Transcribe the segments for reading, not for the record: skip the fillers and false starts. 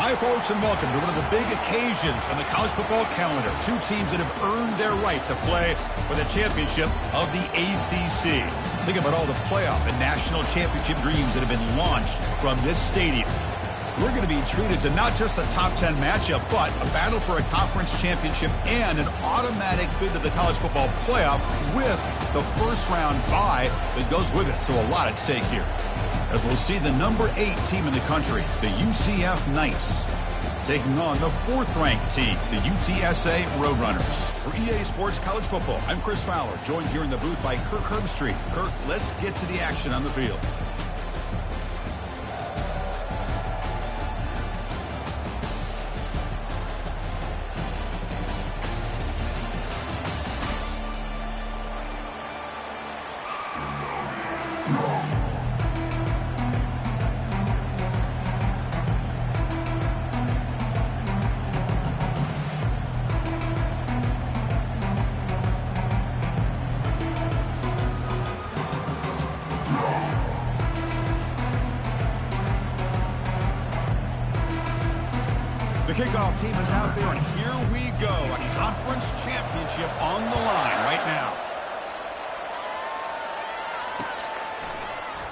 Hi, folks, and welcome to one of the big occasions on the college football calendar. Two teams that have earned their right to play for the championship of the ACC. Think about all the playoff and national championship dreams that have been launched from this stadium. We're going to be treated to not just a top 10 matchup, but a battle for a conference championship and an automatic bid to the college football playoff with the first round bye that goes with it. So a lot at stake here, as we'll see the number 8 team in the country, the UCF Knights, taking on the 4th-ranked team, the UTSA Roadrunners. For EA Sports College Football, I'm Chris Fowler, joined here in the booth by Kirk Herbstreit. Kirk, let's get to the action on the field. The kickoff team is out there, and here we go. A conference championship on the line right now.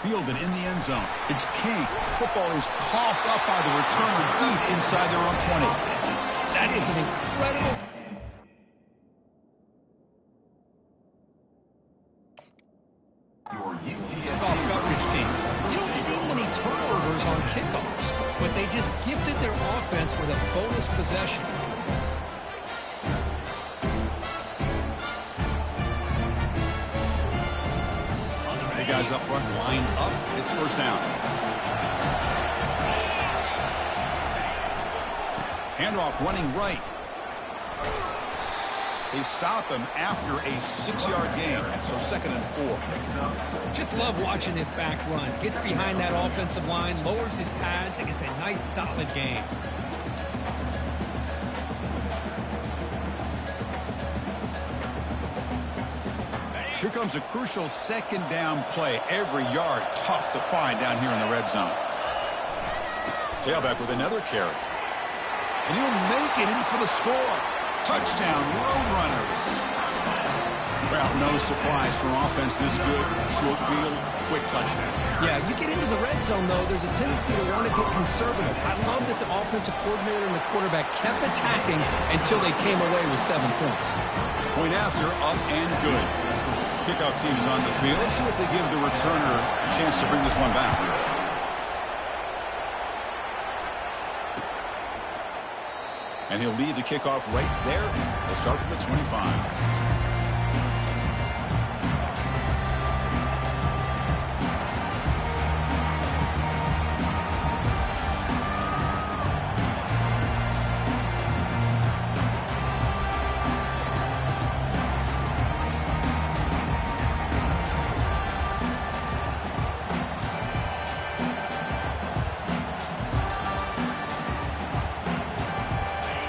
Fielded in the end zone. It's King. Football is coughed up by the returner deep inside their own 20. That is an incredible... Kickoff coverage team. You don't see many turnovers on kickoffs, but they just gifted their offense with a bonus possession. The guys up front lined up. It's first down. Handoff running right. They stop him after a 6-yard gain, so 2nd and 4. Just love watching this back run. Gets behind that offensive line, lowers his pads, and gets a nice, solid gain. Here comes a crucial 2nd down play. Every yard tough to find down here in the red zone. Tailback with another carry. And he'll make it in for the score. Touchdown, Roadrunners. Well, no surprise for offense this good. Short field, quick touchdown. Yeah, you get into the red zone, though, there's a tendency to want to get conservative. I love that the offensive coordinator and the quarterback kept attacking until they came away with 7 points. Point after, up and good. Kickoff team is on the field. Let's see if they give the returner a chance to bring this one back. And he'll lead the kickoff right there. They'll start from the 25.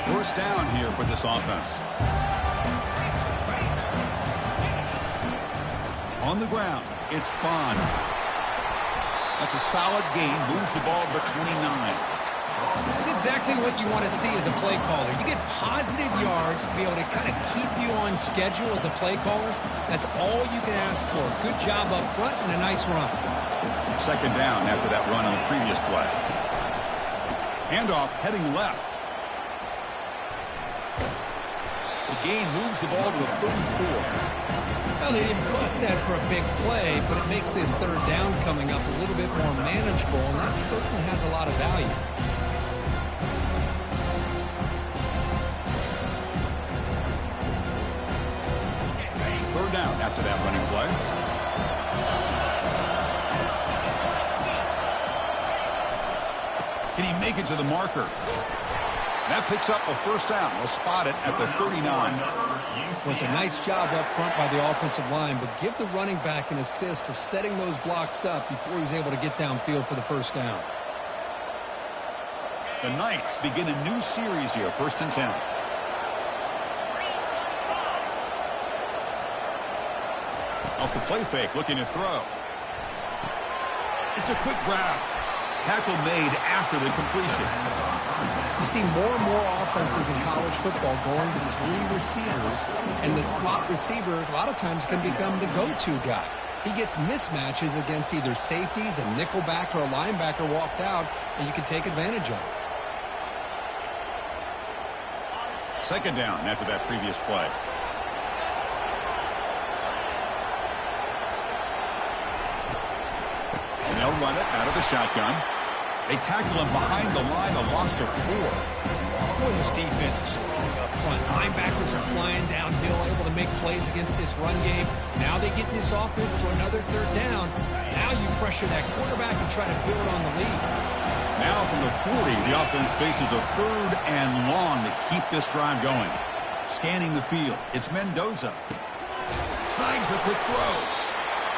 First down here for this offense. On the ground, it's Bond. That's a solid gain. Moves the ball to the 29. That's exactly what you want to see as a play caller. You get positive yards to be able to kind of keep you on schedule as a play caller. That's all you can ask for. Good job up front and a nice run. 2nd down after that run on the previous play. Handoff heading left. The gain moves the ball to the 34. Well, they didn't bust that for a big play, but it makes this 3rd down coming up a little bit more manageable, and that certainly has a lot of value. Third down after that running play. Can he make it to the marker? That picks up a first down. We'll spot it at the 39. Well, it's a nice job up front by the offensive line, but give the running back an assist for setting those blocks up before he's able to get downfield for the first down. The Knights begin a new series here, 1st and 10. Off the play fake, looking to throw. It's a quick grab. Tackle made after the completion. You see more and more offenses in college football going to 3 receivers, and the slot receiver a lot of times can become the go-to guy. He gets mismatches against either safeties, a nickelback, or a linebacker walked out, and you can take advantage of it. Second down after that previous play. And they'll run it out of the shotgun. They tackle him behind the line, a loss of 4. Boy, this defense is strong up front. Linebackers are flying downhill, able to make plays against this run game. Now they get this offense to another third down. Now you pressure that quarterback and try to build on the lead. Now from the 40, the offense faces a 3rd and long to keep this drive going. Scanning the field, it's Mendoza. Snags the quick throw.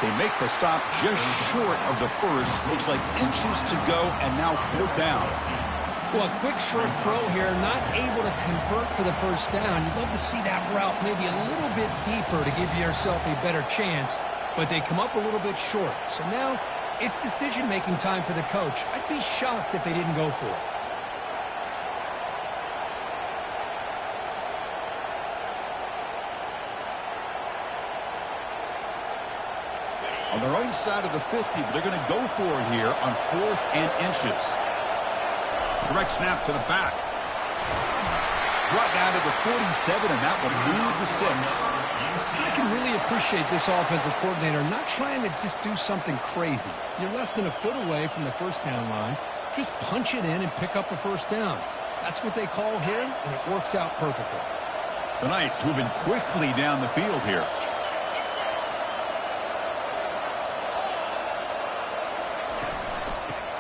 They make the stop just short of the first. Looks like inches to go, and now 4th down. Well, a quick short throw here, not able to convert for the first down. You'd love to see that route maybe a little bit deeper to give yourself a better chance, but they come up a little bit short. So now it's decision-making time for the coach. I'd be shocked if they didn't go for it. On their own side of the 50, but they're going to go for it here on 4th and inches. Direct snap to the back. Brought down to the 47, and that will move the sticks. I can really appreciate this offensive coordinator not trying to just do something crazy. You're less than a foot away from the first down line. Just punch it in and pick up a first down. That's what they call here, and it works out perfectly. The Knights moving quickly down the field here.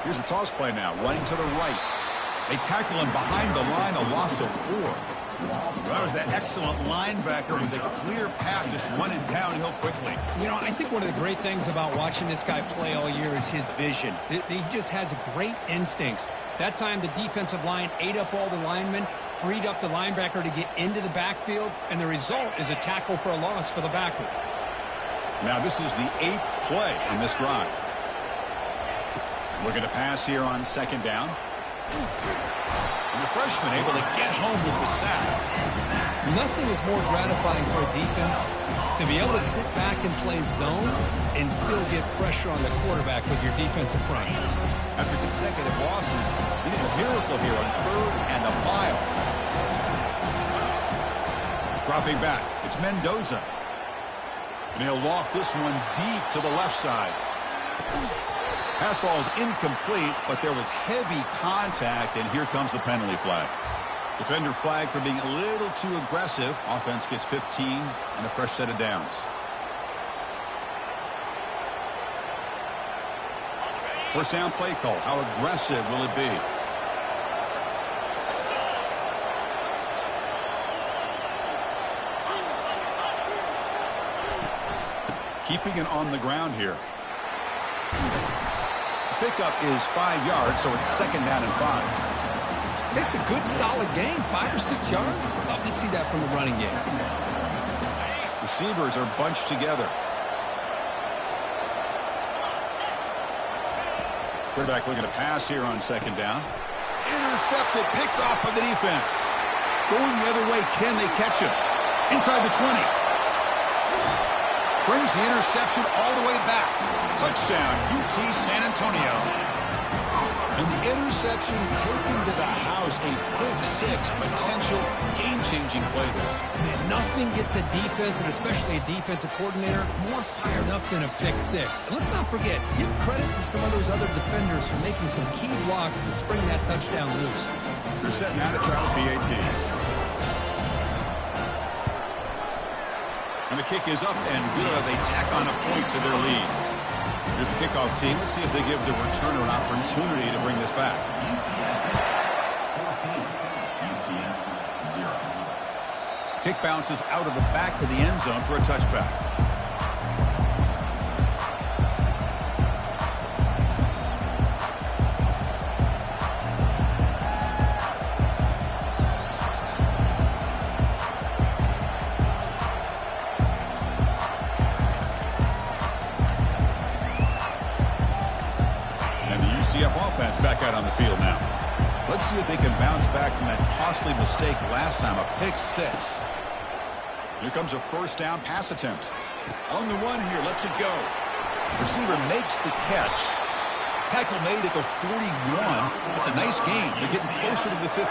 Here's the toss play now, running to the right. They tackle him behind the line, a loss of 4. That was that excellent linebacker with a clear path, just running downhill quickly. You know, I think one of the great things about watching this guy play all year is his vision. He just has great instincts. That time the defensive line ate up all the linemen, freed up the linebacker to get into the backfield, and the result is a tackle for a loss for the backer. Now this is the 8th play on this drive. We're going to pass here on 2nd down. And the freshman able to get home with the sack. Nothing is more gratifying for a defense to be able to sit back and play zone and still get pressure on the quarterback with your defensive front. After consecutive losses, they need a miracle here on 3rd and a mile. Dropping back, it's Mendoza. And he'll loft this one deep to the left side. Pass ball is incomplete, but there was heavy contact, and here comes the penalty flag. Defender flag for being a little too aggressive. Offense gets 15 and a fresh set of downs. First down play call. How aggressive will it be? Keeping it on the ground here. Pickup is 5 yards, so it's 2nd down and 5. It's a good, solid game, 5 or 6 yards. Love to see that from the running game. Receivers are bunched together. Quarterback looking to pass here on 2nd down. Intercepted, picked off by the defense. Going the other way, can they catch him? Inside the 20. Brings the interception all the way back. Touchdown, UT San Antonio. And the interception taken to the house, a pick 6, potential game-changing play there. Man, nothing gets a defense, and especially a defensive coordinator, more fired up than a pick 6. And let's not forget, give credit to some of those other defenders for making some key blocks to spring that touchdown loose. They're setting out to try the PAT. And the kick is up and good. They tack on a point to their lead. Here's the kickoff team. Let's see if they give the returner an opportunity to bring this back. Kick bounces out of the back to the end zone for a touchback. Offense back out on the field now. Let's see if they can bounce back from that costly mistake last time, a pick six. Here comes a first down pass attempt. On the run here, lets it go. Receiver makes the catch. Tackle made at the 41. It's a nice gain. They're getting closer to the 50.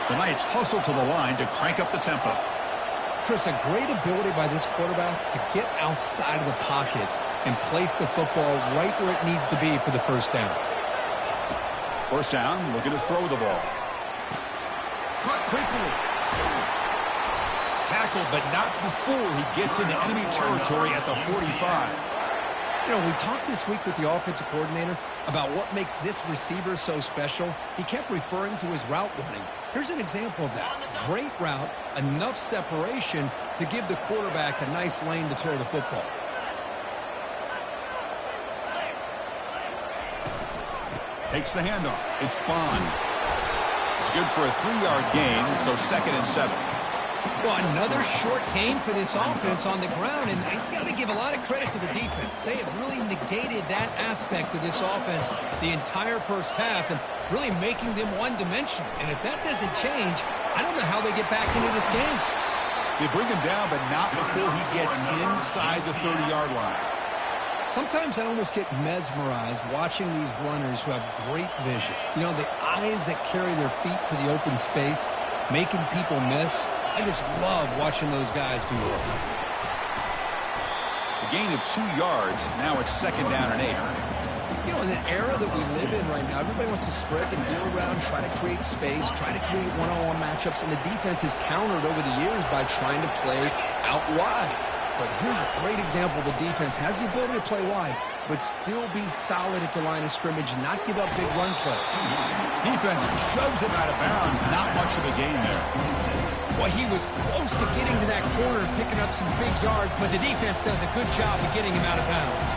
The Knights hustle to the line to crank up the tempo. Chris, a great ability by this quarterback to get outside of the pocket and place the football right where it needs to be for the first down. First down, looking to throw the ball. Caught quickly. Tackled, but not before he gets into enemy territory at the 45. You know, we talked this week with the offensive coordinator about what makes this receiver so special. He kept referring to his route running. Here's an example of that. Great route, enough separation to give the quarterback a nice lane to throw the football. Takes the handoff. It's Bond. It's good for a 3-yard gain, so 2nd and 7. Well, another short gain for this offense on the ground, and you got to give a lot of credit to the defense. They have really negated that aspect of this offense the entire first half and really making them one-dimensional. And if that doesn't change, I don't know how they get back into this game. They bring him down, but not before he gets inside the 30-yard line. Sometimes I almost get mesmerized watching these runners who have great vision. You know, the eyes that carry their feet to the open space, making people miss. I just love watching those guys do work. A gain of 2 yards. Now it's 2nd down and 8. You know, in the era that we live in right now, everybody wants to spread the field around, try to create space, try to create one-on-one matchups, and the defense is countered over the years by trying to play out wide. But here's a great example. The defense has the ability to play wide, but still be solid at the line of scrimmage and not give up big run plays. Defense shoves him out of bounds. Not much of a gain there. Well, he was close to getting to that corner and picking up some big yards, but the defense does a good job of getting him out of bounds.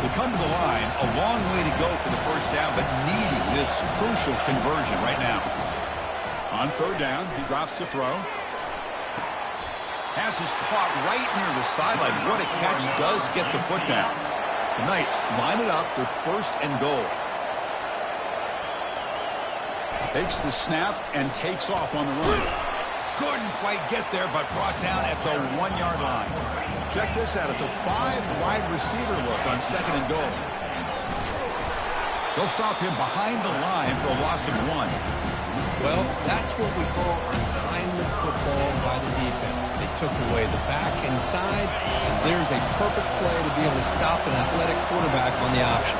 They come to the line, a long way to go for the first down, but needing this crucial conversion right now. On 3rd down, he drops to throw. Pass is caught right near the sideline. What a catch, does get the foot down. The Knights line it up with 1st and goal. Takes the snap and takes off on the run. Couldn't quite get there, but brought down at the 1-yard line. Check this out. It's a 5-wide receiver look on 2nd and goal. They'll stop him behind the line for a loss of 1. Well, that's what we call assignment football by the defense. They took away the back inside, and there's a perfect play to be able to stop an athletic quarterback on the option.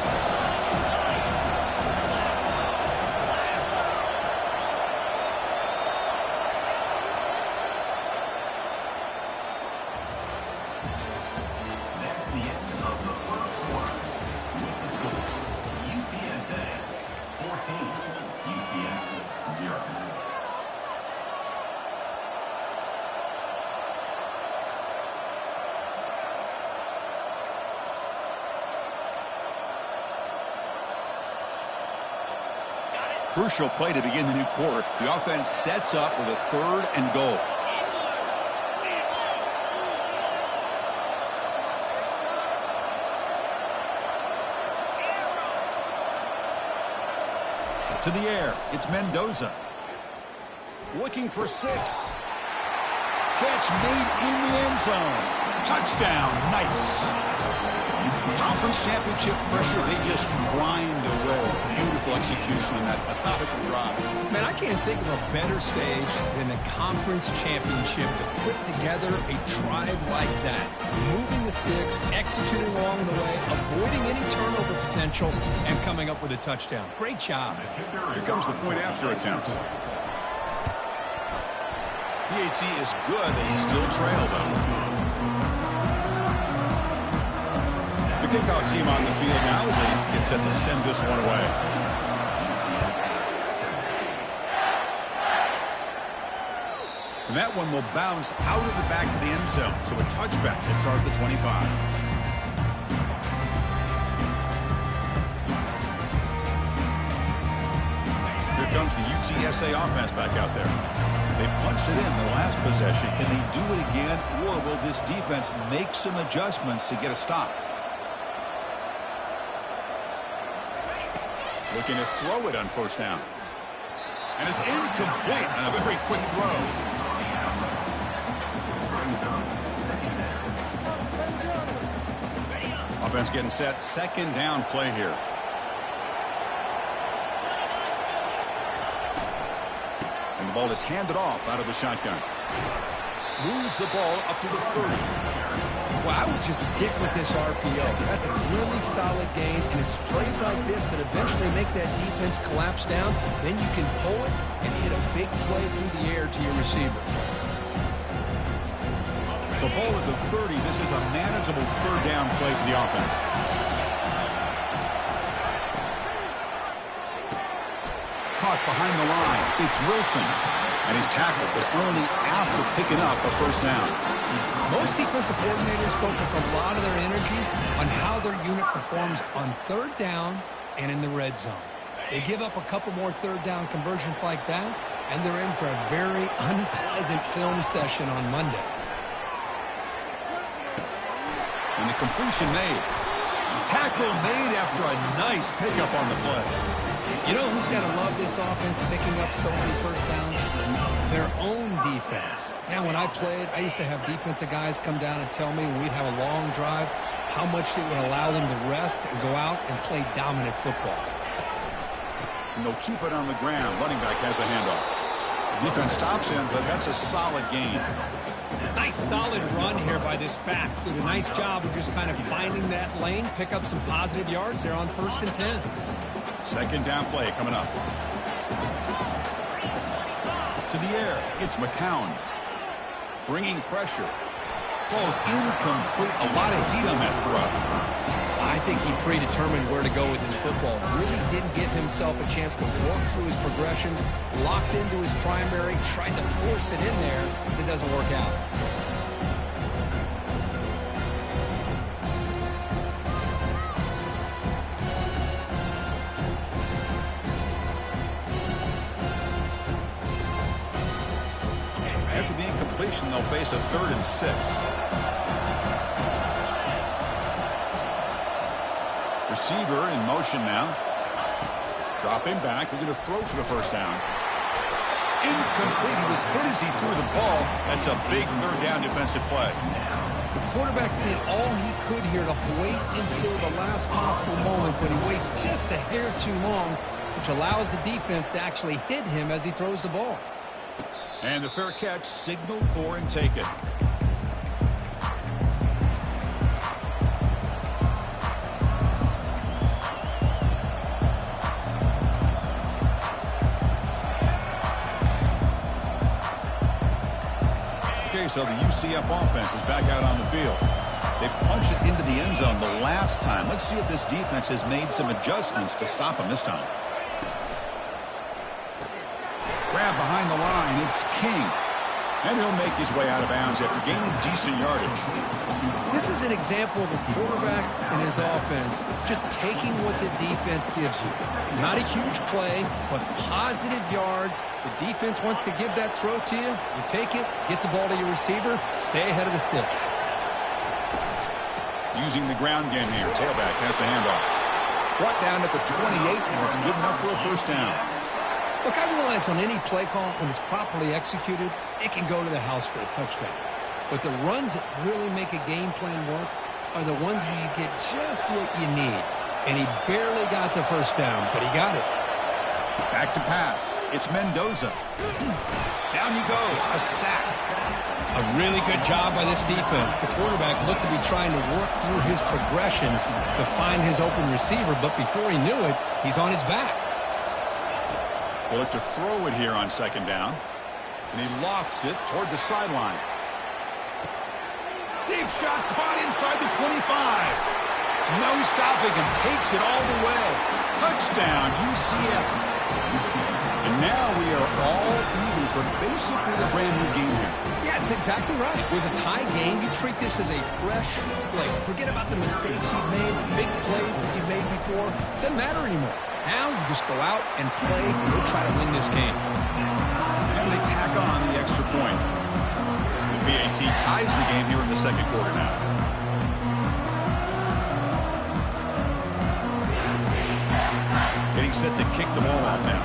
Crucial play to begin the new quarter. The offense sets up with a 3rd and goal. To the air, it's Mendoza. Looking for 6. Catch made in the end zone. Touchdown, Knights. Conference championship pressure, they just grind away. Beautiful execution on that methodical drive. Man, I can't think of a better stage than the conference championship to put together a drive like that. Moving the sticks, executing along the way, avoiding any turnover potential, and coming up with a touchdown. Great job. Here comes the point after attempt. PAT is good. They still trail, though. The kickoff team on the field now as they get set to send this one away. And that one will bounce out of the back of the end zone. So a touchback to start the 25. Here comes the UTSA offense back out there. They punched it in the last possession. Can they do it again, or will this defense make some adjustments to get a stop? Looking to throw it on first down. And it's incomplete on a very quick throw. Offense getting set. Second down play here. And the ball is handed off out of the shotgun. Moves the ball up to the 30. Well, I would just stick with this RPO. That's a really solid game, and it's plays like this that eventually make that defense collapse down. Then you can pull it and hit a big play through the air to your receiver. So ball at the 30. This is a manageable third down play for the offense. Caught behind the line. It's Wilson. And he's tackled, but only after picking up a first down. Most defensive coordinators focus a lot of their energy on how their unit performs on third down and in the red zone. They give up a couple more third down conversions like that, and they're in for a very unpleasant film session on Monday. And the completion made. Tackle made after a nice pickup on the play. You know who's got to love this offense picking up so many first downs? Their own defense. Man, when I played, I used to have defensive guys come down and tell me when we'd have a long drive how much it would allow them to rest and go out and play dominant football. And they'll keep it on the ground. Running back has a handoff. Defense stops him, but that's a solid gain. Nice solid run here by this back. Did a nice job of just kind of finding that lane, pick up some positive yards there on 1st and 10. Second down play coming up. To the air, it's McCown. Bringing pressure. Ball is incomplete. A lot of heat on that throw. I think he predetermined where to go with his football. Really didn't give himself a chance to work through his progressions. Locked into his primary, tried to force it in there, but it doesn't work out. After the incompletion, they'll face a 3rd and 6. Receiver in motion now. Dropping back. They're going to throw for the first down. Incomplete. He was hit as he threw the ball. That's a big third down defensive play. The quarterback did all he could here to wait until the last possible moment, but he waits just a hair too long, which allows the defense to actually hit him as he throws the ball. And the fair catch, signaled for and taken. Okay, so the UCF offense is back out on the field. They punched it into the end zone the last time. Let's see if this defense has made some adjustments to stop them this time. Grab behind the line. It's King. And he'll make his way out of bounds after gaining decent yardage. This is an example of a quarterback and his offense just taking what the defense gives you. Not a huge play, but positive yards. The defense wants to give that throw to you. You take it, get the ball to your receiver, stay ahead of the sticks. Using the ground game here. Tailback has the handoff. Brought down at the 28, and it's good enough for a first down. Look, I realize on any play call, when it's properly executed, it can go to the house for a touchdown. But the runs that really make a game plan work are the ones where you get just what you need. And he barely got the first down, but he got it. Back to pass. It's Mendoza. Down he goes. A sack. A really good job by this defense. The quarterback looked to be trying to work through his progressions to find his open receiver, but before he knew it, he's on his back. We'll look to throw it here on second down. And he lofts it toward the sideline. Deep shot caught inside the 25. No stopping him. Takes it all the way. Touchdown, UCF. And now we are all even for basically a brand new game here. Yeah, it's exactly right. With a tie game, you treat this as a fresh slate. Forget about the mistakes you've made, the big plays that you've made before. Doesn't matter anymore. Now you just go out and play and go try to win this game. And they tack on the extra point. The PAT ties the game here in the second quarter now. Getting getting set to kick the ball off now.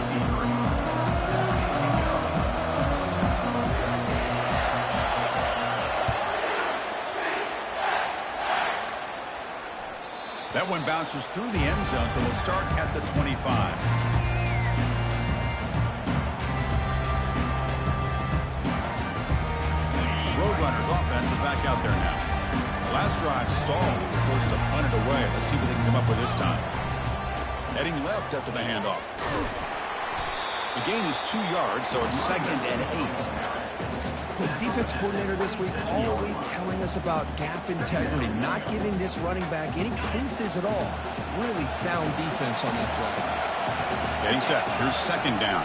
That one bounces through the end zone, so they'll start at the 25. Roadrunners offense is back out there now. Last drive stalled. They were forced to punt it away. Let's see what they can come up with this time. Heading left after the handoff. The gain is 2 yards, so it's 2nd and 8. The defense coordinator this week all week telling us about gap integrity, not giving this running back any creases at all. Really sound defense on that play. Getting set. Here's 2nd down.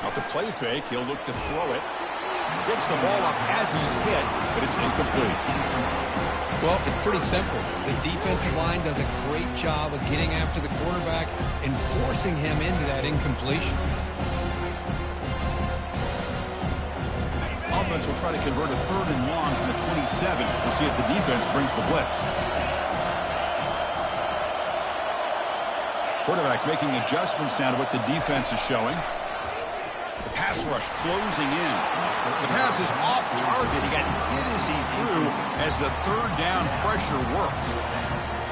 Off the play fake, he'll look to throw it. Gets the ball up as he's hit, but it's incomplete. Well, it's pretty simple. The defensive line does a great job of getting after the quarterback and forcing him into that incompletion. Offense will try to convert a 3rd and long from the 27. We'll see if the defense brings the blitz. Quarterback making adjustments down to what the defense is showing. The pass rush closing in. The pass is off target. He got hit as he threw as the 3rd down pressure worked.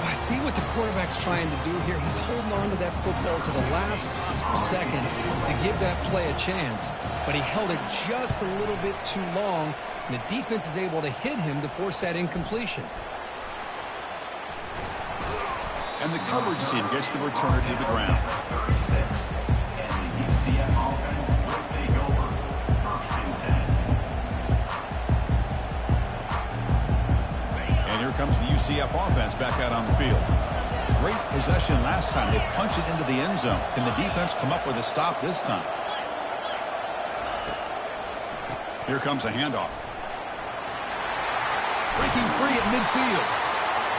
I see what the quarterback's trying to do here. He's holding on to that football to the last possible second to give that play a chance. But he held it just a little bit too long, and the defense is able to hit him to force that incompletion. And the coverage team gets the returner to the ground. Comes the UCF offense back out on the field. Great possession last time. They punch it into the end zone. Can the defense come up with a stop this time? Here comes a handoff. Breaking free at midfield.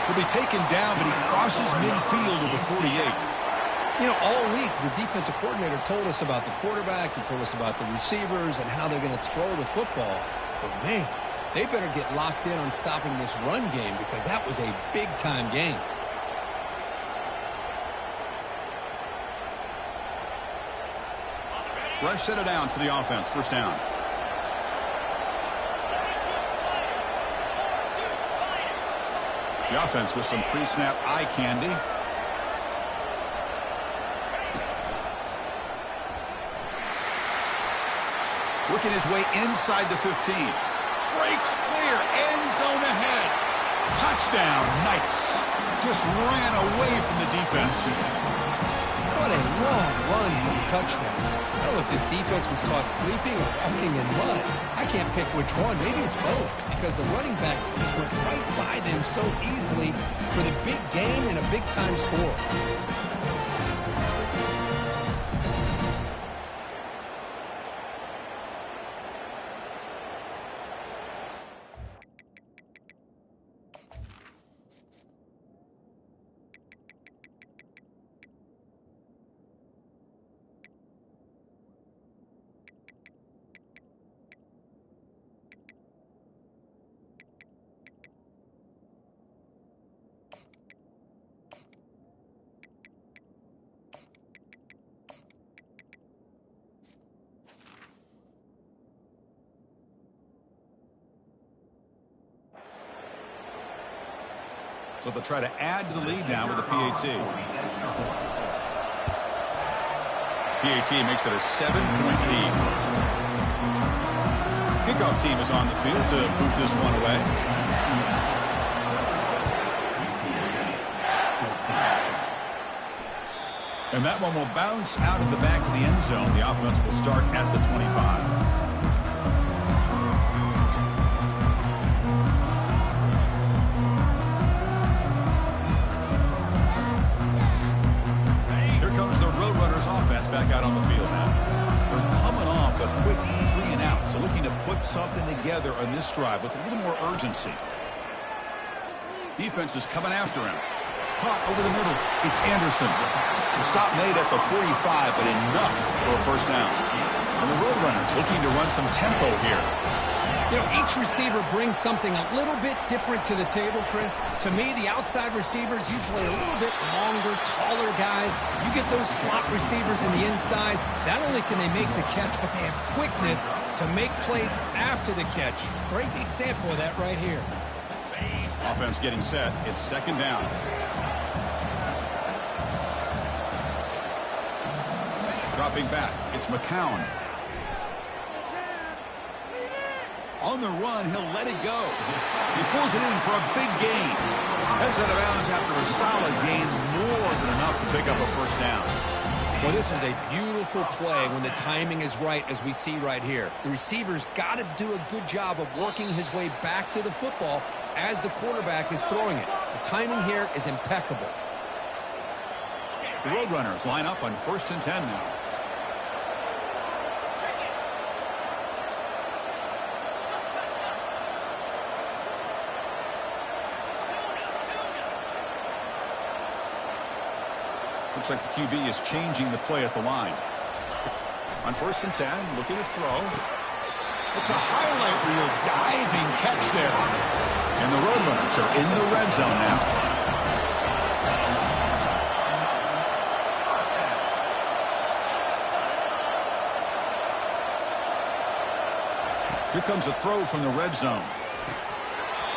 He'll be taken down, but he crosses midfield to the 48. You know, all week the defensive coordinator told us about the quarterback. He told us about the receivers and how they're going to throw the football. But, man, they better get locked in on stopping this run game because that was a big-time game. Fresh set of downs for the offense. 1st down. The offense with some pre-snap eye candy. Working his way inside the 15. Breaks clear, end zone ahead. Touchdown, Knights. Just ran away from the defense. What a long run for the touchdown. I don't know if this defense was caught sleeping or walking in mud. I can't pick which one. Maybe it's both because the running back just went right by them so easily for the big gain and a big-time score. So they'll try to add to the lead now with a PAT. PAT makes it a 7-point lead. Kickoff team is on the field to boot this one away. And that one will bounce out of the back of the end zone. The offense will start at the 25. Back out on the field now. They're coming off a quick 3 and out, so looking to put something together on this drive with a little more urgency. Defense is coming after him. Caught over the middle. It's Anderson. The stop made at the 45, but enough for a 1st down. And the Roadrunners looking to run some tempo here. You know, each receiver brings something a little bit different to the table, Chris. To me, the outside receivers, usually a little bit longer, taller guys. You get those slot receivers in the inside, not only can they make the catch, but they have quickness to make plays after the catch. Great example of that right here. Offense getting set. It's second down. Dropping back, it's McCown. On the run, he'll let it go. He pulls it in for a big gain. Heads out of bounds after a solid gain, more than enough to pick up a first down. Well, this is a beautiful play when the timing is right, as we see right here. The receiver's got to do a good job of working his way back to the football as the quarterback is throwing it. The timing here is impeccable. The Roadrunners line up on 1st and 10 now. Looks like the QB is changing the play at the line. On 1st and 10, looking to throw. It's a highlight reel diving catch there. And the Roadrunners are in the red zone now. Here comes a throw from the red zone.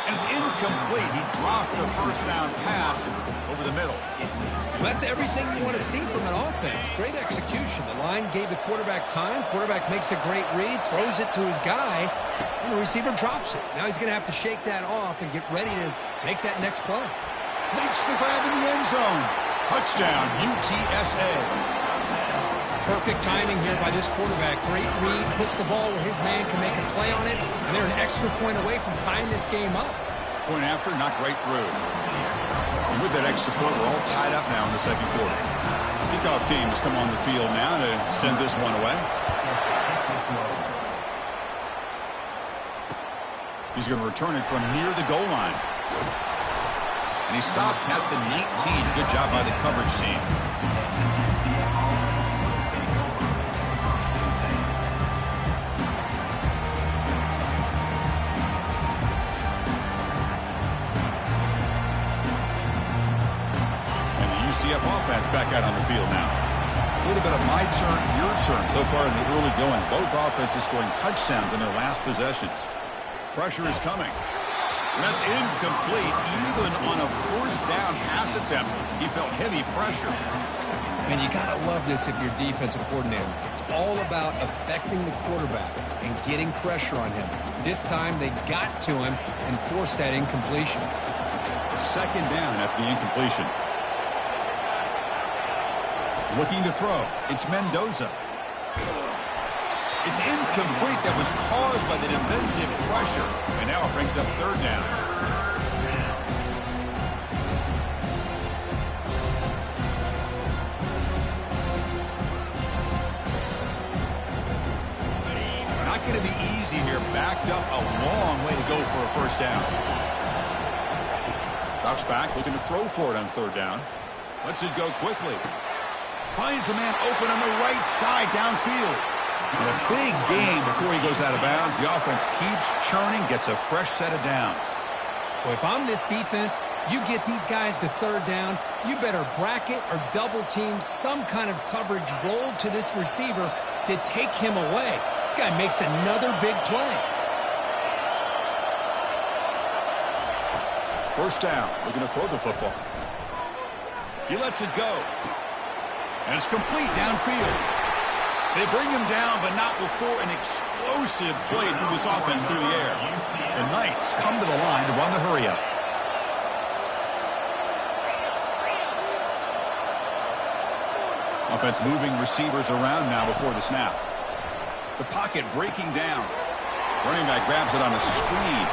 And it's incomplete. He dropped the first down pass over the middle. Well, that's everything you want to see from an offense. Great execution. The line gave the quarterback time. Quarterback makes a great read, throws it to his guy, and the receiver drops it. Now he's going to have to shake that off and get ready to make that next play. Makes the grab in the end zone. Touchdown, UTSA. Perfect timing here by this quarterback. Great read, puts the ball where his man can make a play on it, and they're an extra point away from tying this game up. Point after, knocked right through. And with that extra point, we're all tied up now in the second quarter. Kickoff team has come on the field now to send this one away. He's going to return it from near the goal line. And he stopped at the 19. Good job by the coverage team. UCF offense back out on the field now. A little bit of my turn, your turn so far in the early going. Both offenses scoring touchdowns in their last possessions. Pressure is coming. And that's incomplete. Even on a first down pass attempt, he felt heavy pressure. And you got to love this if you're defensive coordinator. It's all about affecting the quarterback and getting pressure on him. This time they got to him and forced that incompletion. Second down after the incompletion. Looking to throw. It's Mendoza. It's incomplete. That was caused by the defensive pressure. And now it brings up third down. Not going to be easy here. Backed up a long way to go for a first down. Drops back, looking to throw for it on third down. Lets it go quickly. Finds a man open on the right side downfield. And a big gain before he goes out of bounds. The offense keeps churning, gets a fresh set of downs. Well, if I'm this defense, you get these guys to third down, you better bracket or double team some kind of coverage rolled to this receiver to take him away. This guy makes another big play. First down, looking to throw the football. He lets it go. And it's complete downfield. They bring him down, but not before an explosive play through this offense through the air. The Knights come to the line to run the hurry-up. Offense moving receivers around now before the snap. The pocket breaking down. Running back grabs it on a screen.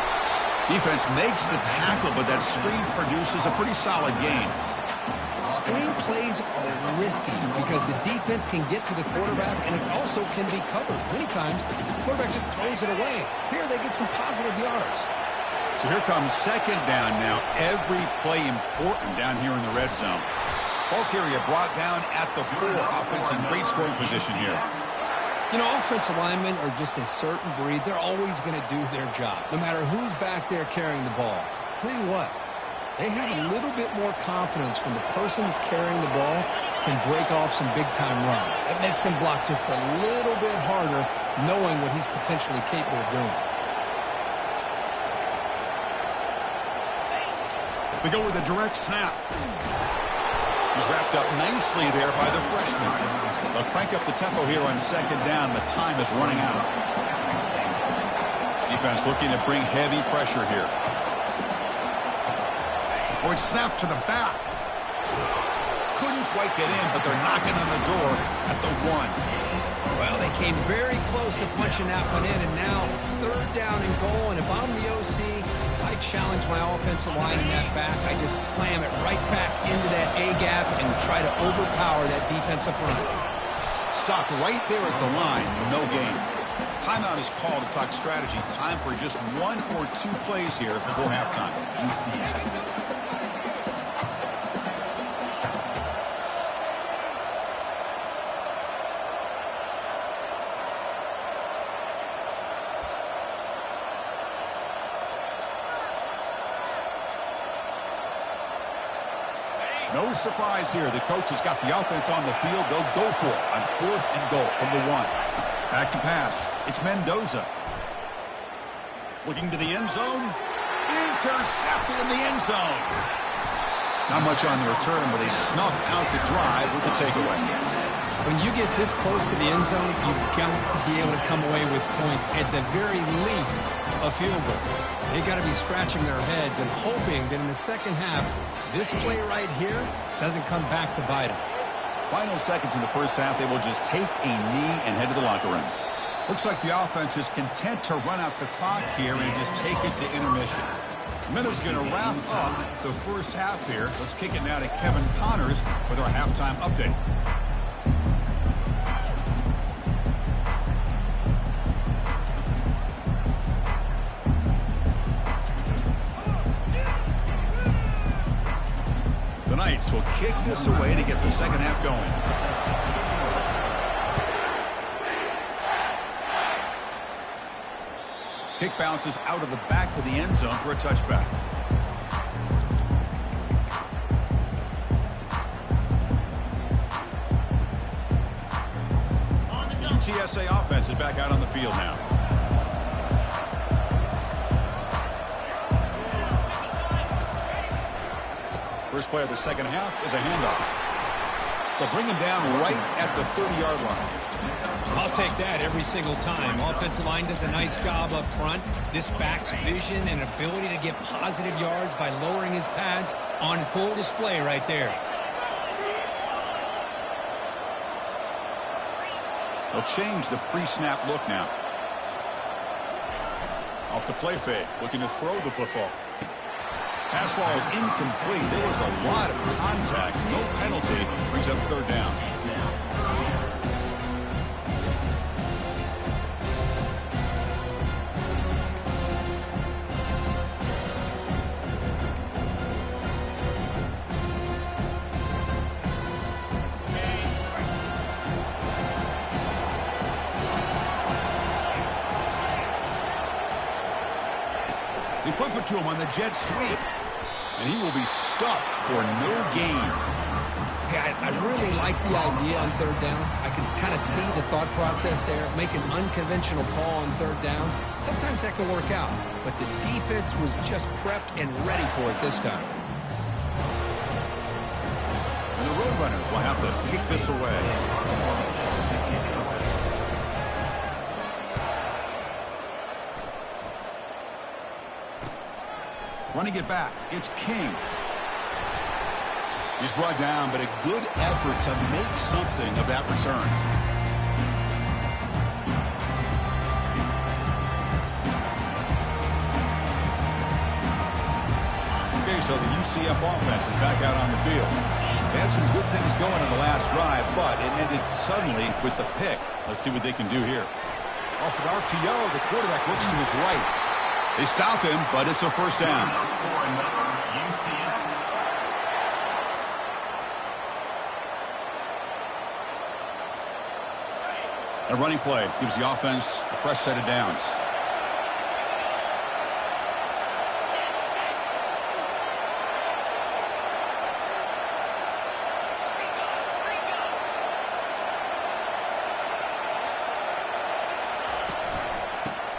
Defense makes the tackle, but that screen produces a pretty solid gain. Screen plays are risky because the defense can get to the quarterback and it also can be covered. Many times, the quarterback just throws it away. Here, they get some positive yards. So here comes second down now. Every play important down here in the red zone. Ball carrier brought down at the 4. Offense in great scoring position here. You know, offensive linemen are just a certain breed. They're always going to do their job, no matter who's back there carrying the ball. I'll tell you what, they have a little bit more confidence when the person that's carrying the ball can break off some big-time runs. That makes them block just a little bit harder, knowing what he's potentially capable of doing. We go with a direct snap. He's wrapped up nicely there by the freshman. They'll crank up the tempo here on second down. The time is running out. Defense looking to bring heavy pressure here. Or it's snapped to the back. Couldn't quite get in, but they're knocking on the door at the 1. Well, they came very close to punching that one in, and now third down and goal. And if I'm the OC, I challenge my offensive line in that back. I just slam it right back into that A-gap and try to overpower that defensive front. Stopped right there at the line. No gain. Timeout is called to talk strategy. Time for just 1 or 2 plays here before halftime. No surprise here. The coach has got the offense on the field. They'll go for it on 4th and goal from the 1. Back to pass. It's Mendoza. Looking to the end zone. Intercepted in the end zone. Not much on the return, but they snuff out the drive with the takeaway. When you get this close to the end zone, you've got to be able to come away with points, at the very least, a field goal. They got to be scratching their heads and hoping that in the second half, this play right here doesn't come back to bite them. Final seconds in the first half, they will just take a knee and head to the locker room. Looks like the offense is content to run out the clock here and just take it to intermission. Minute's going to wrap up the first half here. Let's kick it now to Kevin Connors with our halftime update. The Knights will kick this away to get the second half going. Kick bounces out of the back of the end zone for a touchback. UTSA offense is back out on the field now. First play of the second half is a handoff. They'll bring him down right at the 30-yard line. I'll take that every single time. Offensive line does a nice job up front. This back's vision and ability to get positive yards by lowering his pads on full display right there. They'll change the pre-snap look now. Off the play fake, looking to throw the football. Pass ball is incomplete. There was a lot of contact. No penalty. Brings up third down. They flip it to him on the jet sweep. And he will be stuffed for no gain. Yeah, I really like the idea on third down. I can kind of see the thought process there. Make an unconventional call on third down. Sometimes that can work out. But the defense was just prepped and ready for it this time. And the Roadrunners will have to kick this away. Running it back, it's King. He's brought down, but a good effort to make something of that return. Okay, so the UCF offense is back out on the field. They had some good things going on the last drive, but it ended suddenly with the pick. Let's see what they can do here. Off an RPO, the quarterback looks to his right. They stop him, but it's a first down. A running play gives the offense a fresh set of downs.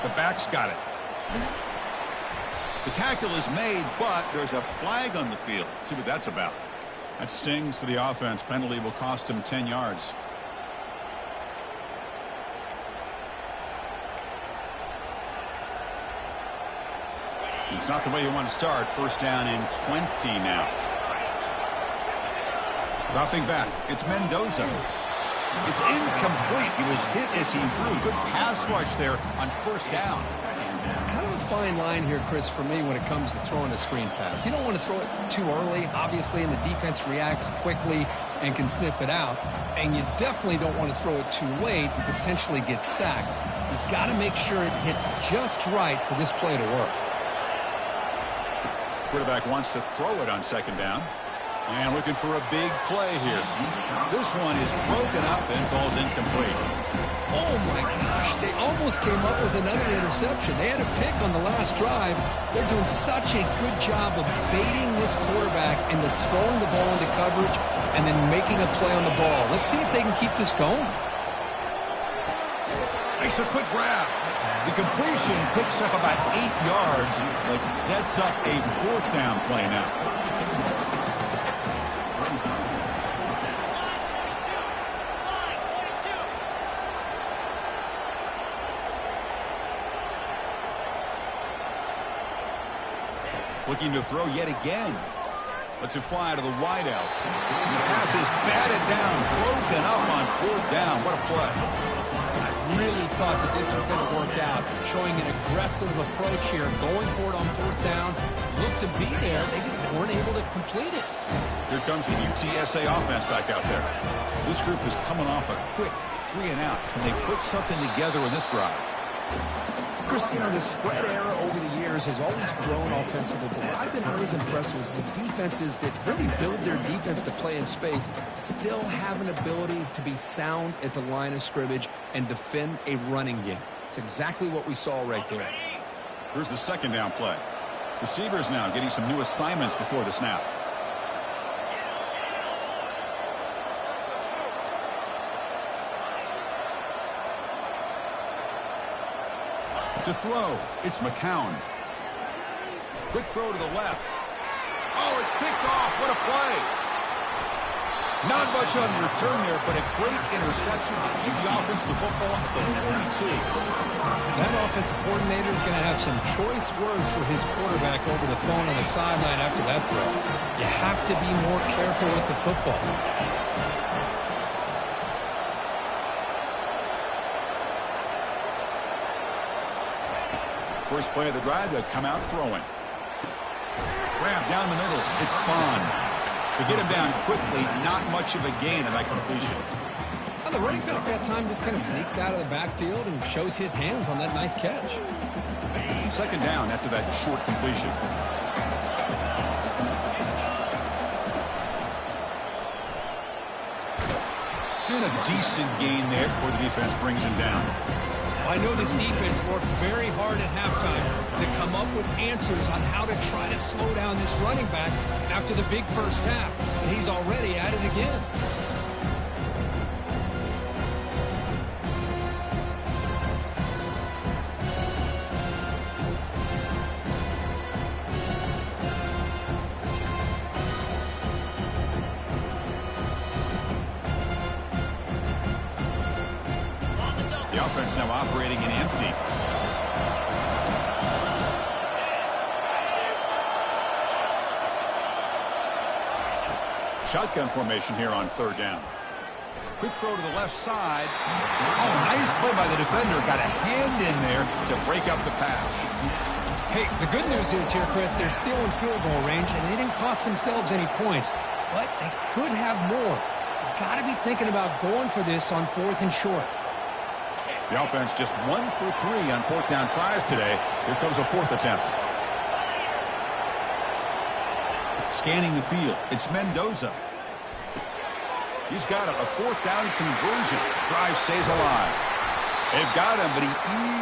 The back's got it. The tackle is made, but there's a flag on the field. Let's see what that's about. That stings for the offense. Penalty will cost him 10 yards. It's not the way you want to start. First down and 20 now. Dropping back. It's Mendoza. It's incomplete. He was hit as he threw. Good pass rush there on first down. Kind of a fine line here, Chris, for me when it comes to throwing a screen pass. You don't want to throw it too early, obviously, and the defense reacts quickly and can sniff it out. And you definitely don't want to throw it too late and potentially get sacked. You've got to make sure it hits just right for this play to work. Quarterback wants to throw it on second down. And looking for a big play here. This one is broken up and falls incomplete. Oh, my gosh. They almost came up with another interception. They had a pick on the last drive. They're doing such a good job of baiting this quarterback into throwing the ball into coverage and then making a play on the ball. Let's see if they can keep this going. Makes a quick grab. The completion picks up about 8 yards, but sets up a fourth down play now. Looking to throw yet again. Lets it fly to the wideout. And the pass is batted down, broken up on fourth down. What a play. I really thought that this was going to work out, showing an aggressive approach here, going for it on fourth down. Looked to be there. They just weren't able to complete it. Here comes the UTSA offense back out there. This group is coming off a quick 3 and out. Can they put something together in this drive? Chris, you know, the spread era over the years has always grown offensively, but what I've been always impressed with defenses that really build their defense to play in space still have an ability to be sound at the line of scrimmage and defend a running game. It's exactly what we saw right there. Here's the second down play. Receivers now getting some new assignments before the snap. To throw, it's McCown. Quick throw to the left. Oh, it's picked off. What a play. Not much on the return there, but a great interception to keep the offense the football at the 42. That offensive coordinator is going to have some choice words for his quarterback over the phone on the sideline after that throw. You have to be more careful with the football. First play of the drive, they come out throwing. Grab down the middle. It's Bond. To get him down quickly, not much of a gain on that completion. Well, the running back that time just kind of sneaks out of the backfield and shows his hands on that nice catch. Second down after that short completion. And a decent gain there before the defense brings him down. I know this defense worked very hard at halftime to come up with answers on how to try to slow down this running back after the big first half, and he's already at it again. The offense now operating in empty. Shotgun formation here on third down. Quick throw to the left side. Oh, nice play by the defender. Got a hand in there to break up the pass. Hey, the good news is here, Chris, they're still in field goal range, and they didn't cost themselves any points, but they could have more. Got to be thinking about going for this on fourth and short. The offense just 1 for 3 on fourth down tries today. Here comes a fourth attempt. Scanning the field, it's Mendoza. He's got a fourth down conversion. Drive stays alive. They've got him, but he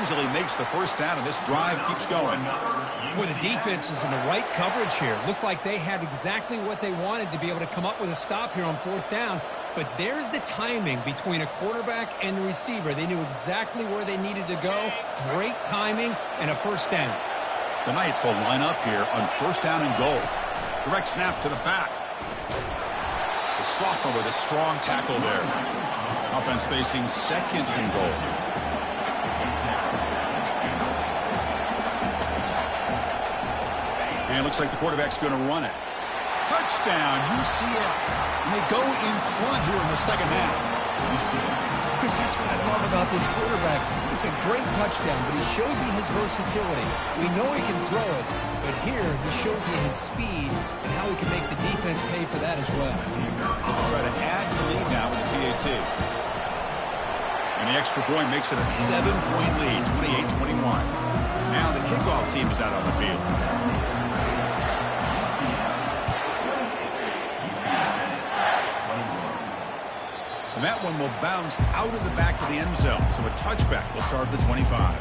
easily makes the first down, and this drive keeps going. Boy, the defense was in the right coverage here. Looked like they had exactly what they wanted to be able to come up with a stop here on fourth down. But there's the timing between a quarterback and the receiver. They knew exactly where they needed to go. Great timing and a first down. The Knights will line up here on first down and goal. Direct snap to the back. The sophomore with a strong tackle there. Offense facing second and goal. And it looks like the quarterback's going to run it. Touchdown, UCF. And they go in front here in the second half. Chris, that's what I love about this quarterback. It's a great touchdown, but he shows you his versatility. We know he can throw it, but here he shows you his speed and how he can make the defense pay for that as well. Try to add the lead now with the PAT. And the extra point makes it a 7-point lead, 28-21. Now the kickoff team is out on the field. And that one will bounce out of the back of the end zone. So a touchback will start the 25.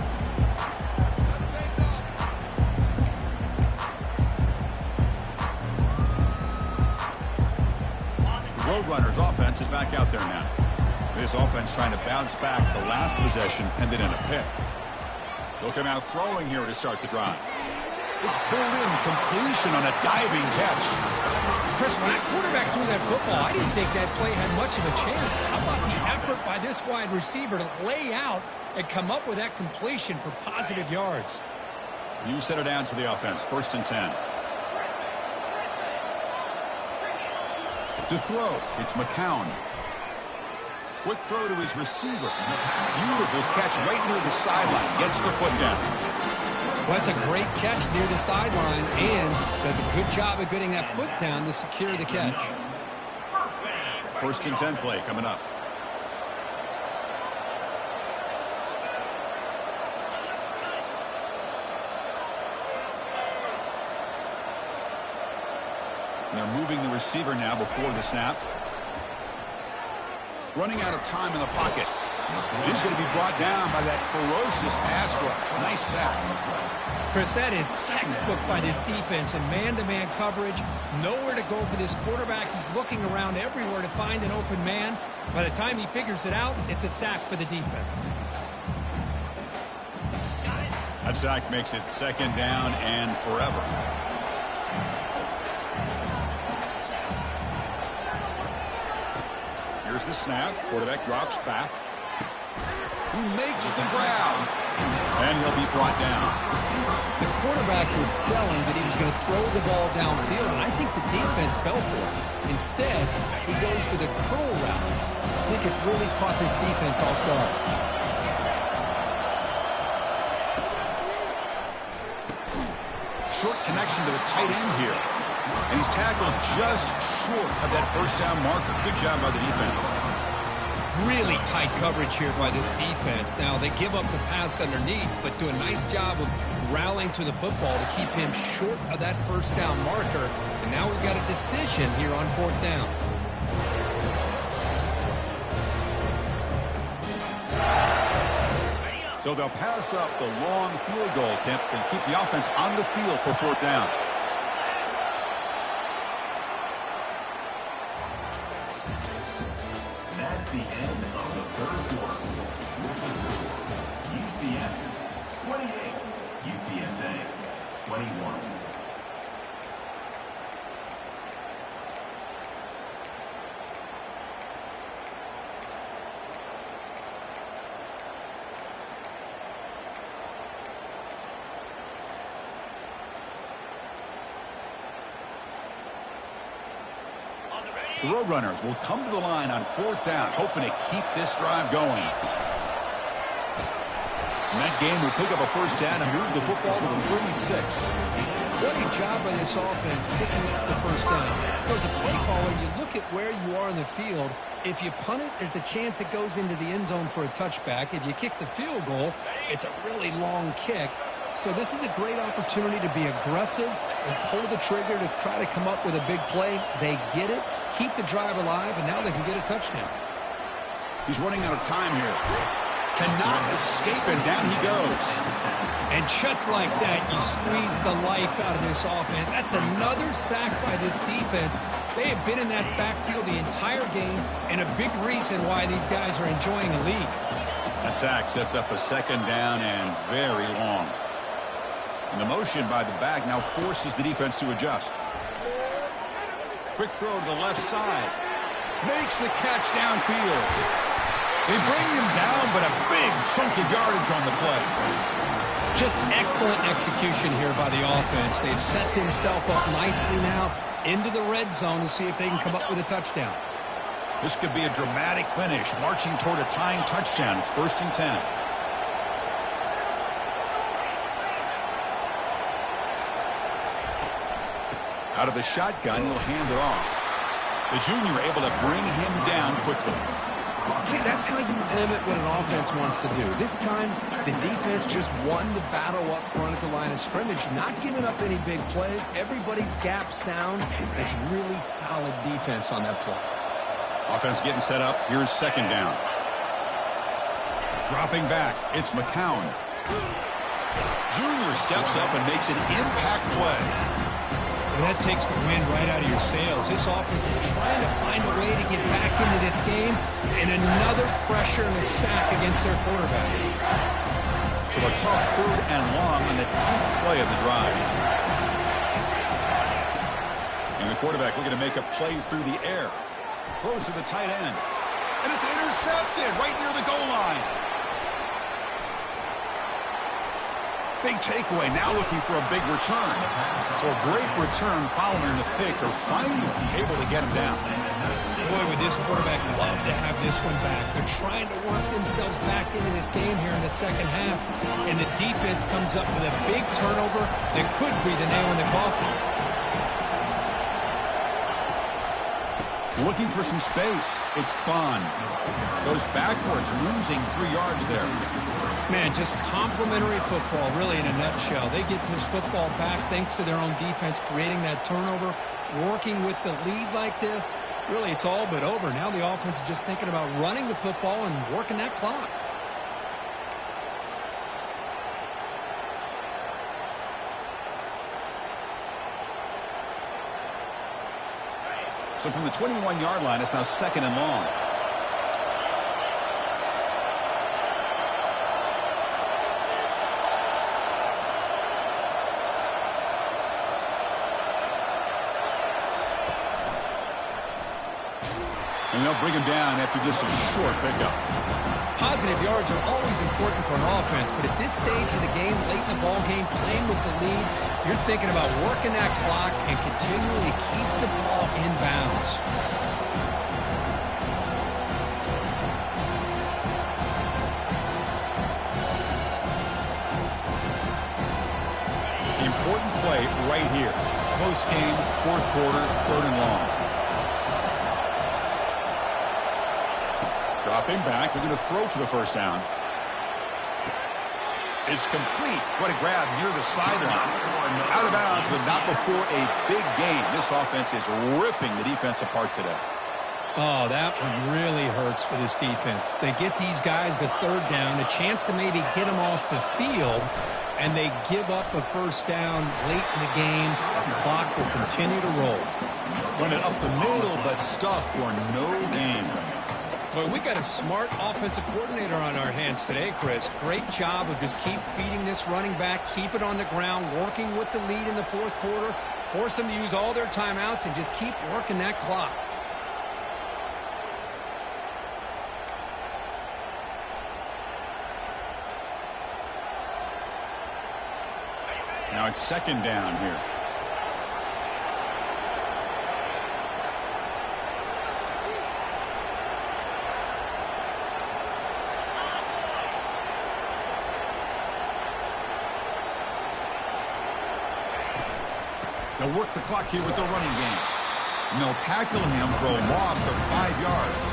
The Roadrunners offense is back out there now. This offense trying to bounce back the last possession and then in a pick. They'll come out throwing here to start the drive. It's pulled in, completion on a diving catch. Chris, when that quarterback threw that football, I didn't think that play had much of a chance. How about the effort by this wide receiver to lay out and come up with that completion for positive yards? New set of downs for the offense, 1st and 10. To throw, it's McCown. Quick throw to his receiver. Beautiful catch right near the sideline. Gets the foot down. Well, that's a great catch near the sideline and does a good job of getting that foot down to secure the catch. 1st and 10 play coming up. And they're moving the receiver now before the snap. Running out of time in the pocket. He's going to be brought down by that ferocious pass rush. Nice sack. Chris, that is textbook by this defense in man-to-man coverage. Nowhere to go for this quarterback. He's looking around everywhere to find an open man. By the time he figures it out, it's a sack for the defense. That sack makes it 2nd down and forever. Here's the snap. Quarterback drops back. He makes the grab. And he'll be brought down. The quarterback was selling that he was going to throw the ball downfield, and I think the defense fell for it. Instead, he goes to the curl route. I think it really caught this defense off guard. Short connection to the tight end here. And he's tackled just short of that first down marker. Good job by the defense. Really tight coverage here by this defense. Now, they give up the pass underneath, but do a nice job of rallying to the football to keep him short of that first down marker. And now we've got a decision here on 4th down. So they'll pass up the long field goal attempt and keep the offense on the field for 4th down. That's the end of the 3rd quarter. UCF 28, UTSA 21. The Roadrunners will come to the line on 4th down, hoping to keep this drive going. And that game will pick up a first down and move the football to the 36. What a job by this offense picking up the first down. As a play caller, you look at where you are in the field. If you punt it, there's a chance it goes into the end zone for a touchback. If you kick the field goal, it's a really long kick. So this is a great opportunity to be aggressive and pull the trigger to try to come up with a big play. They get it, keep the drive alive, and now they can get a touchdown. He's running out of time here. cannot escape, and down he goes. And just like that, you squeeze the life out of this offense. That's another sack by this defense. They have been in that backfield the entire game, and a big reason why these guys are enjoying the lead. That sack sets up a second down and very long. And the motion by the back now forces the defense to adjust. Quick throw to the left side. Makes the catch downfield. They bring him down, but a big chunk of yardage on the play. Just excellent execution here by the offense. They've set themselves up nicely now into the red zone to see if they can come up with a touchdown. This could be a dramatic finish, marching toward a tying touchdown. It's 1st and 10. Out of the shotgun, he'll hand it off. The junior able to bring him down quickly. See, that's how you limit what an offense wants to do. This time, the defense just won the battle up front at the line of scrimmage, not giving up any big plays. Everybody's gap sound. It's really solid defense on that play. Offense getting set up. Here's second down. Dropping back. It's McCown. Junior steps up and makes an impact play. That takes the wind right out of your sails. This offense is trying to find a way to get back into this game, and another pressure and a sack against their quarterback. So a tough 3rd and long on the 10th play of the drive. And the quarterback looking to make a play through the air. Throws to the tight end. And it's intercepted right near the goal line. Big takeaway, now looking for a big return. So a great return following the pick. They're finally able to get him down. Boy, would this quarterback love to have this one back. They're trying to work themselves back into this game here in the second half. And the defense comes up with a big turnover that could be the nail in the coffin. Looking for some space. It's Bond. Goes backwards, losing 3 yards there. Man, just complimentary football, really, in a nutshell. They get this football back thanks to their own defense, creating that turnover, working with the lead like this. Really, it's all but over. Now the offense is just thinking about running the football and working that clock. So from the 21-yard line, it's now second and long. And they'll bring him down after just a short pickup. Positive yards are always important for an offense, but at this stage of the game, late in the ball game, playing with the lead, you're thinking about working that clock and continually keep the ball in bounds. The important play right here. Close game, 4th quarter, 3rd and long. Dropping back, they're going to throw for the first down. It's complete. What a grab near the sideline. Out of bounds, but not before a big gain. This offense is ripping the defense apart today. Oh, that one really hurts for this defense. They get these guys to 3rd down, a chance to maybe get them off the field, and they give up a first down late in the game. The clock will continue to roll. Run it up the middle, but stuffed for no gain. Boy, we got a smart offensive coordinator on our hands today, Chris. Great job of just keep feeding this running back, keep it on the ground, working with the lead in the 4th quarter, force them to use all their timeouts, and just keep working that clock. Now it's second down here. They'll work the clock here with the running game. And they'll tackle him for a loss of 5 yards.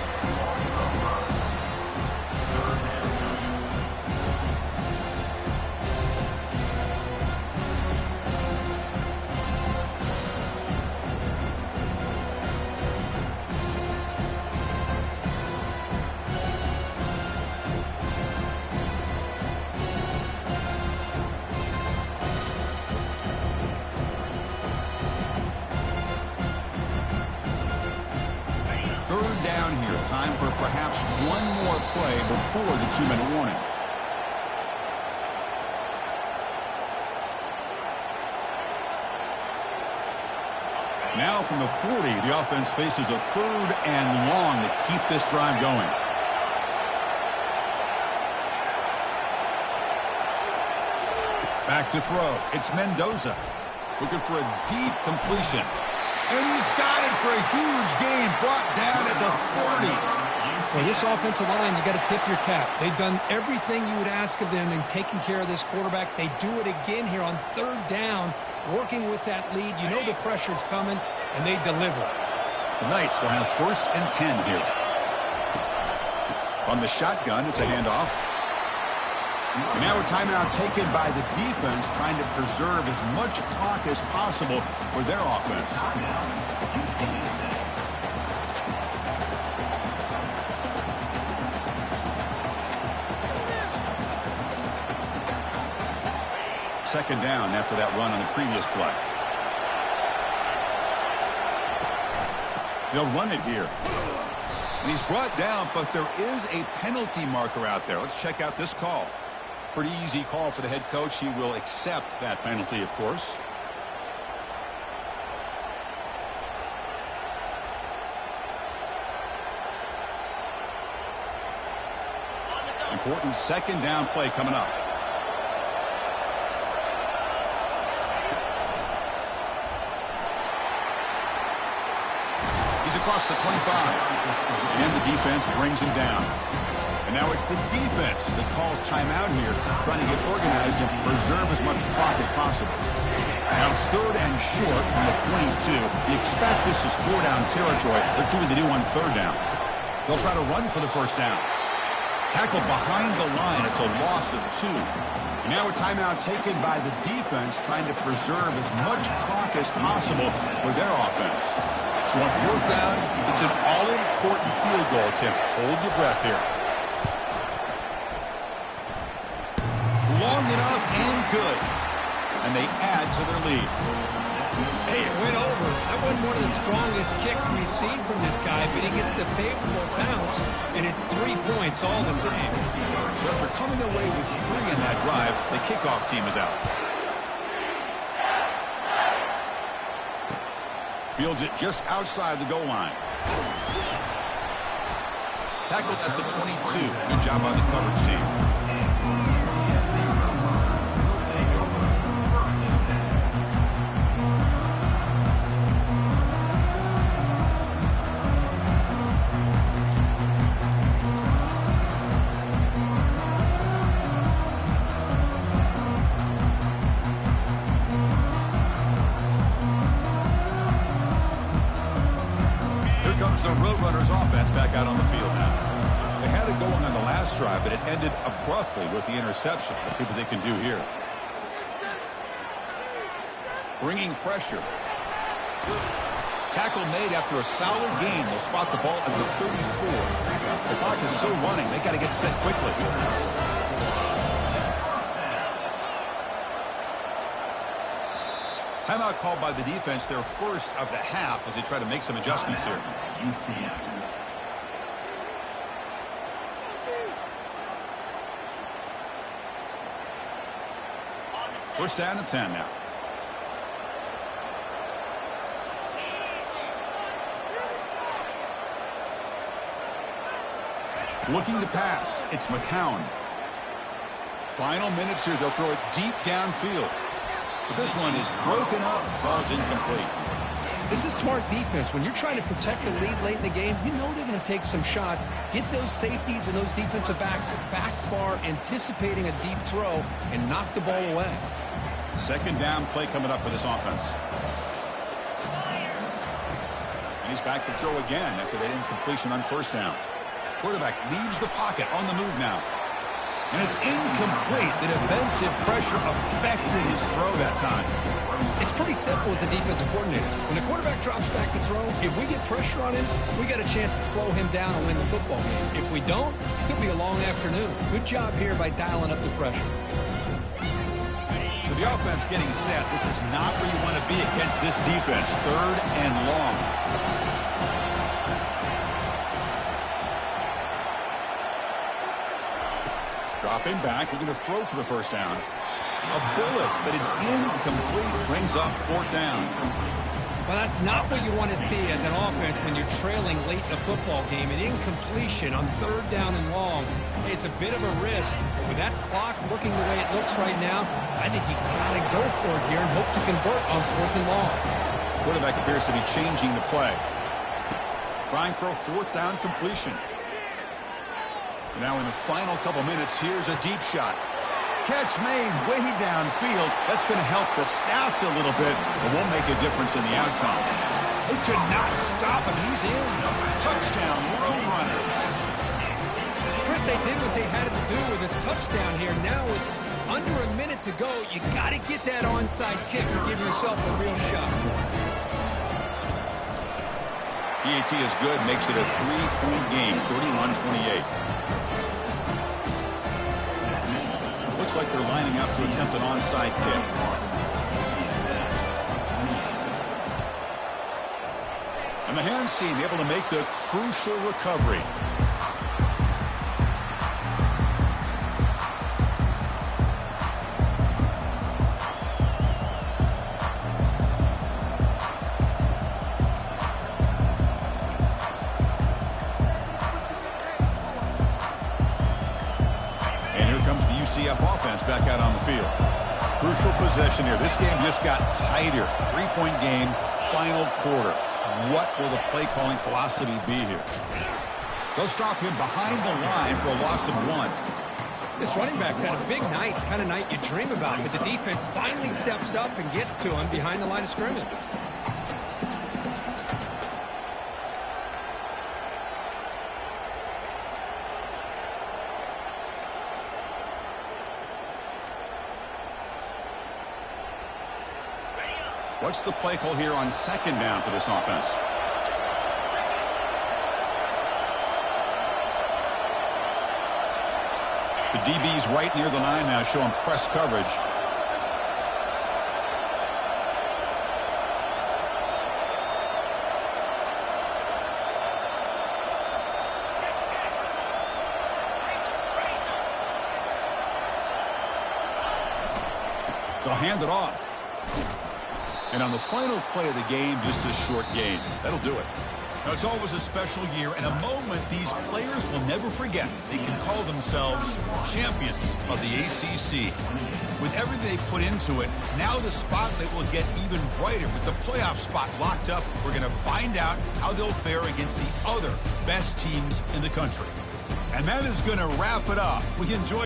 down here. Time for perhaps one more play before the 2-minute warning. Now from the 40, the offense faces a 3rd and long to keep this drive going. Back to throw. It's Mendoza. Looking for a deep completion. And he's got it for a huge gain. Brought down at the 30. Well, this offensive line, you got to tip your cap. They've done everything you would ask of them in taking care of this quarterback. They do it again here on 3rd down, working with that lead. You know the pressure's coming, and they deliver. The Knights will have 1st and 10 here. On the shotgun, it's a handoff. And now a timeout taken by the defense, trying to preserve as much clock as possible for their offense. Second down after that run on the previous play. They'll run it here. And he's brought down, but there is a penalty marker out there. Let's check out this call. Pretty easy call for the head coach. He will accept that penalty, of course. Important second down play coming up. He's across the 25. And the defense brings him down. And now it's the defense that calls timeout here, trying to get organized and preserve as much clock as possible. Now it's 3rd and short from the 22. You expect this is 4-down territory. Let's see what they do on 3rd down. They'll try to run for the 1st down. Tackled behind the line. It's a loss of 2. And now a timeout taken by the defense, trying to preserve as much clock as possible for their offense. So on 4th down, it's an all-important field goal attempt. Hold your breath here. Long enough and good. And they add to their lead. Hey, it went over. That wasn't one of the strongest kicks we've seen from this guy, but he gets the favorable bounce, and it's 3 points all the same. So after coming away with 3 in that drive, the kickoff team is out. Fields it just outside the goal line. Tackled at the 22. Good job by the coverage team. The Roadrunners offense back out on the field now. They had it going on the last drive, but it ended abruptly with the interception. Let's see what they can do here. Bringing pressure. Tackle made after a solid gain. They'll spot the ball at the 34. The clock is still running. They got to get set quickly. Timeout called by the defense, their 1st of the half, as they try to make some adjustments here. First down and 10 now. Looking to pass. It's McCown. Final minutes here. They'll throw it deep downfield. But this one is broken up, falls incomplete. This is smart defense. When you're trying to protect the lead late in the game, you know they're going to take some shots. Get those safeties and those defensive backs back far, anticipating a deep throw, and knock the ball away. Second down play coming up for this offense. And he's back to throw again after that incompletion on 1st down. Quarterback leaves the pocket on the move now. And it's incomplete. The defensive pressure affected his throw that time. It's pretty simple as a defensive coordinator. When the quarterback drops back to throw, if we get pressure on him, we got a chance to slow him down and win the football game. If we don't, it could be a long afternoon. Good job here by dialing up the pressure. So the offense getting set. This is not where you want to be against this defense. 3rd and long. Dropping back, looking to throw for the first down. A bullet, but it's incomplete. Brings up fourth down. Well, that's not what you want to see as an offense when you're trailing late in a football game. An incompletion on third down and long. It's a bit of a risk. But with that clock looking the way it looks right now, I think you got to go for it here and hope to convert on fourth and long. Quarterback appears to be changing the play. Trying for a fourth down completion. Now in the final couple minutes, here's a deep shot. Catch made way downfield. That's going to help the Stats a little bit, but won't make a difference in the outcome. They could not stop him. He's in. Touchdown, Roadrunners. Chris, they did what they had to do with this touchdown here. Now with under a minute to go, you got to get that onside kick to give yourself a real shot. PAT is good, makes it a 3-point game, 31-28. Looks like they're lining up to attempt an onside kick. And the hands team able to make the crucial recovery. UCF offense back out on the field. Crucial possession here. This game just got tighter. 3-point game, final quarter. What will the play calling philosophy be here? They'll stop him behind the line for a loss of 1. This running back's had a big night, kind of night you dream about, but the defense finally steps up and gets to him behind the line of scrimmage. What's the play call here on second down for this offense? The DB's right near the line now, showing press coverage. They'll hand it off. And on the final play of the game, just a short gain. That'll do it. Now, it's always a special year and a moment these players will never forget. They can call themselves champions of the ACC. With everything they put into it, now the spotlight will get even brighter. With the playoff spot locked up, we're going to find out how they'll fare against the other best teams in the country. And that is going to wrap it up. We enjoyed